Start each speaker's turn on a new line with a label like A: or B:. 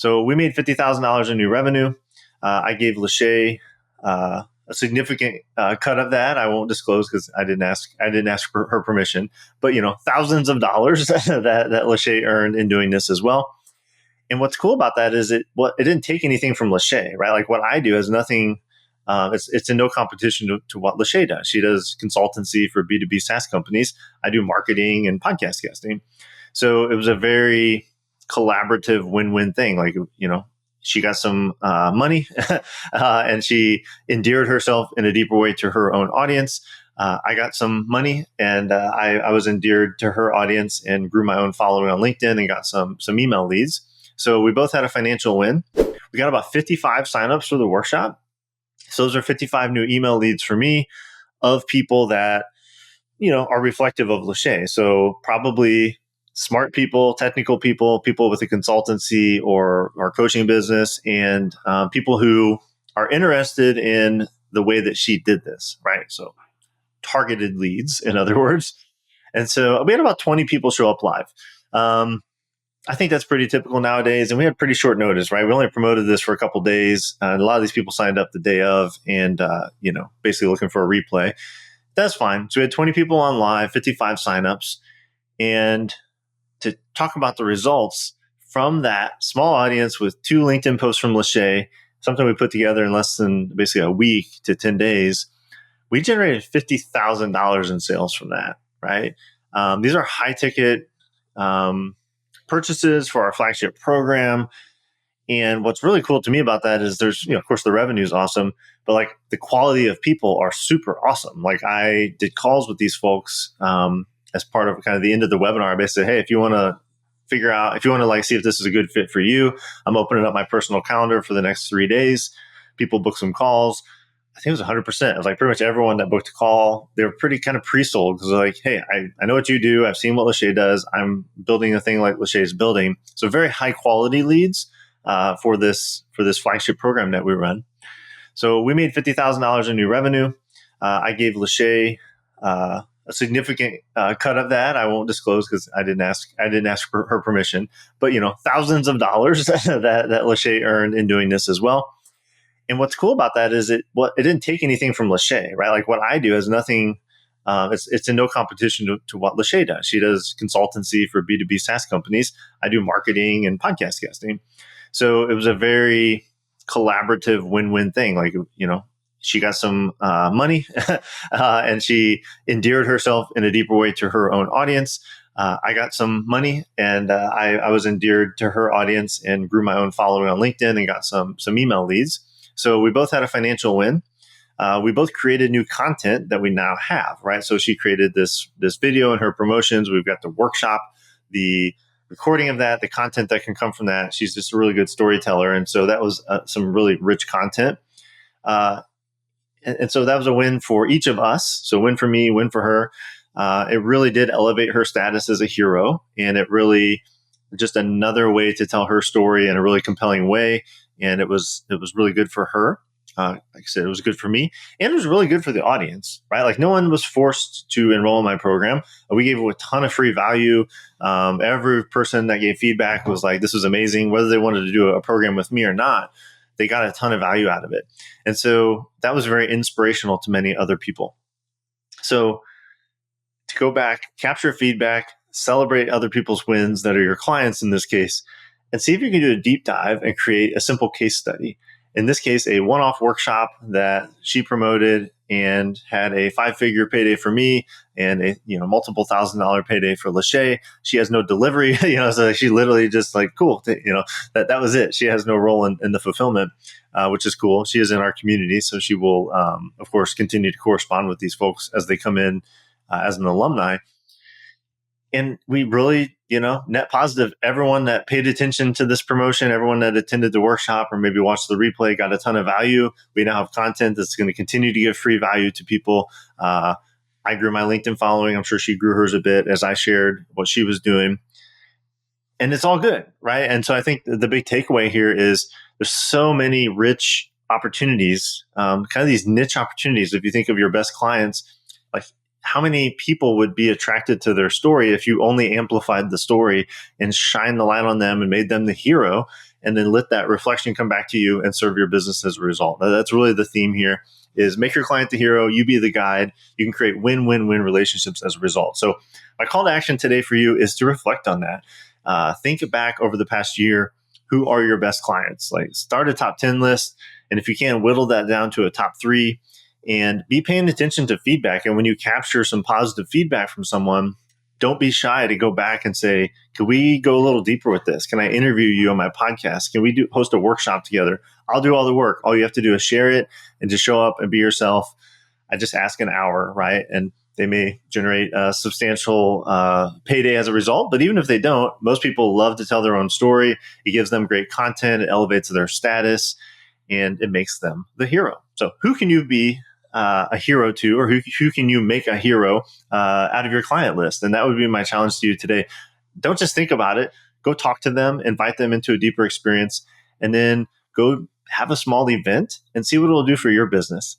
A: So we made $50,000 in new revenue. I gave Lachey a significant cut of that. I won't disclose because I didn't ask for her permission. But thousands of dollars that Lachey earned in doing this as well. And what's cool about that is it didn't take anything from Lachey, right? Like what I do has nothing. It's in no competition to what Lachey does. She does consultancy for B2B SaaS companies. I do marketing and podcast guesting. So it was a very collaborative win-win thing. Like, she got some money and she endeared herself in a deeper way to her own audience. I got some money and I was endeared to her audience and grew my own following on LinkedIn and got some email leads. So we both had a financial win. We got about 55 signups for the workshop. So those are 55 new email leads for me of people that, are reflective of Lachey. So probably smart people, technical people with a consultancy or coaching business, and people who are interested in the way that she did this, right? So targeted leads, in other words. And so we had about 20 people show up live. I think that's pretty typical nowadays. And we had pretty short notice, right? We only promoted this for a couple of days. And a lot of these people signed up the day of and, basically looking for a replay. That's fine. So we had 20 people on live, 55 signups. And to talk about the results from that small audience with 2 LinkedIn posts from Lachey, something we put together in less than basically a week to 10 days, we generated $50,000 in sales from that, right? These are high ticket purchases for our flagship program. And what's really cool to me about that is there's, of course, the revenue is awesome, but like the quality of people are super awesome. Like I did calls with these folks as part of kind of the end of the webinar. I basically said, hey, if you want to figure out, if you want to see if this is a good fit for you, I'm opening up my personal calendar for the next 3 days. People book some calls. I think it was 100%. It was like pretty much everyone that booked a call, they were pretty kind of pre-sold because they're like, hey, I know what you do. I've seen what Lachey does. I'm building a thing like Lachey's building. So very high quality leads for this flagship program that we run. So we made $50,000 in new revenue. I gave Lachey a significant cut of that. I won't disclose because I didn't ask for her permission. But thousands of dollars that Lachey earned in doing this as well. And what's cool about that is it didn't take anything from Lachey, right? Like what I do has nothing. It's in no competition to what Lachey does. She does consultancy for B2B SaaS companies. I do marketing and podcast guesting. So it was a very collaborative win-win thing. Like, she got some money and she endeared herself in a deeper way to her own audience. I got some money and I was endeared to her audience and grew my own following on LinkedIn and got some email leads. So we both had a financial win. We both created new content that we now have, right? So she created this video and her promotions. We've got the workshop, the recording of that, the content that can come from that. She's just a really good storyteller. And so that was some really rich content. And so that was a win for each of us. So win for me, win for her. It really did elevate her status as a hero. And it really just another way to tell her story in a really compelling way. And it was really good for her. Like I said, it was good for me and it was really good for the audience, right? Like no one was forced to enroll in my program. We gave a ton of free value. Every person that gave feedback was like, this was amazing. Whether they wanted to do a program with me or not, they got a ton of value out of it. And so that was very inspirational to many other people. So to go back, capture feedback, celebrate other people's wins that are your clients in this case, and see if you can do a deep dive and create a simple case study. In this case, a one-off workshop that she promoted and had a 5-figure payday for me and a multiple $1,000 payday for Lachey. She has no delivery, so she literally just like, cool, that was it. She has no role in the fulfillment, which is cool. She is in our community, so she will, of course, continue to correspond with these folks as they come in as an alumni. And we really, net positive. Everyone that paid attention to this promotion, everyone that attended the workshop or maybe watched the replay got a ton of value. We now have content that's going to continue to give free value to people. I grew my LinkedIn following. I'm sure she grew hers a bit as I shared what she was doing. And it's all good, right? And so I think the big takeaway here is there's so many rich opportunities, kind of these niche opportunities. If you think of your best clients, like how many people would be attracted to their story if you only amplified the story and shined the light on them and made them the hero? and then let that reflection come back to you and serve your business as a result. Now, that's really the theme here is make your client the hero, you be the guide. You can create win-win-win relationships as a result. So my call to action today for you is to reflect on that. Think back over the past year. Who are your best clients? Like start a top 10 list. And if you can, whittle that down to a top 3 and be paying attention to feedback. And when you capture some positive feedback from someone, don't be shy to go back and say, can we go a little deeper with this? Can I interview you on my podcast? Can we host a workshop together? I'll do all the work. All you have to do is share it and just show up and be yourself. I just ask an hour, right? And they may generate a substantial payday as a result. But even if they don't, most people love to tell their own story. It gives them great content. It elevates their status and it makes them the hero. So who can you be a hero to, or who can you make a hero out of your client list? And that would be my challenge to you today. Don't just think about it. Go talk to them, invite them into a deeper experience, and then go have a small event and see what it'll do for your business.